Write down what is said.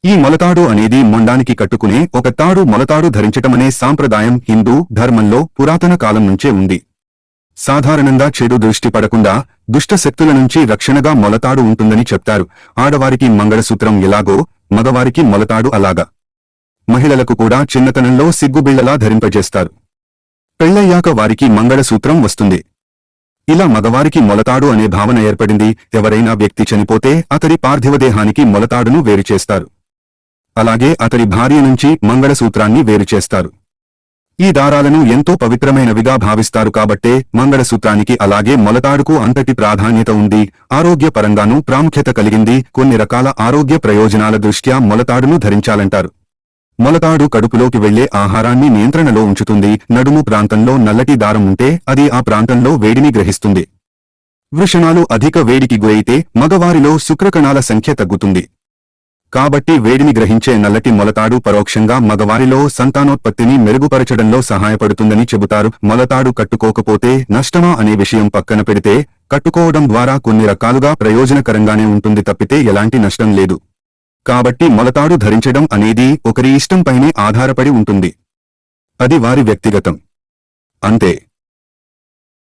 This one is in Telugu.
ఈ మొలతాడు అనేది మొండానికి కట్టుకునే ఒక తాడు. మొలతాడు ధరించటమనే సాంప్రదాయం హిందూ ధర్మంలో పురాతన కాలం నుంచే ఉంది. సాధారణంగా చెడు దృష్టి పడకుండా దుష్ట శక్తుల నుంచి రక్షణగా మొలతాడు ఉంటుందని చెప్తారు. ఆడవారికి మంగళసూత్రం ఎలాగో మగవారికి మొలతాడు అలాగా. మహిళలకు కూడా చిన్నతనంలో సిగ్గుబిళ్లలా ధరింపజేస్తారు. పెళ్లయ్యాక వారికి మంగళసూత్రం వస్తుంది. ఇలా మగవారికి మొలతాడు అనే భావన ఏర్పడింది. ఎవరైనా వ్యక్తి చనిపోతే అతడి పార్థివదేహానికి మొలతాడును వేరుచేస్తారు. అలాగే అతడి భార్య నుంచి మంగళసూత్రాన్ని వేరుచేస్తారు. ఈ దారాలను ఎంతో పవిత్రమైనవిగా భావిస్తారు కాబట్టే మంగళసూత్రానికి అలాగే మొలతాడుకు అంతటి ప్రాధాన్యత ఉంది. ఆరోగ్యపరంగానూ ప్రాముఖ్యత కలిగింది. కొన్ని రకాల ఆరోగ్య ప్రయోజనాల దృష్ట్యా మొలతాడును ధరించాలంటారు. మొలతాడు కడుపులోకి వెళ్లే ఆహారాన్ని నియంత్రణలో ఉంచుతుంది. నడుము ప్రాంతంలో నల్లటి దారం ఉంటే అది ఆ ప్రాంతంలో వేడిని గ్రహిస్తుంది. వృషణాలు అధిక వేడికి గురైతే మగవారిలో శుక్రకణాల సంఖ్య తగ్గుతుంది. కాబట్టి వేడిని గ్రహించే నల్లటి మొలతాడు పరోక్షంగా మగవారిలో సంతానోత్పత్తిని మెరుగుపరచడంలో సహాయపడుతుందని చెబుతారు. మొలతాడు కట్టుకోకపోతే నష్టమా అనే విషయం పక్కన పెడితే కట్టుకోవడం ద్వారా కొన్ని రకాలుగా ప్రయోజనకరంగానే ఉంటుంది తప్పితే ఎలాంటి నష్టం లేదు. కాబట్టి మొలతాడు ధరించడం అనేది ఒకరి ఇష్టంపైనే ఆధారపడి ఉంటుంది. అది వారి వ్యక్తిగతం అంతే.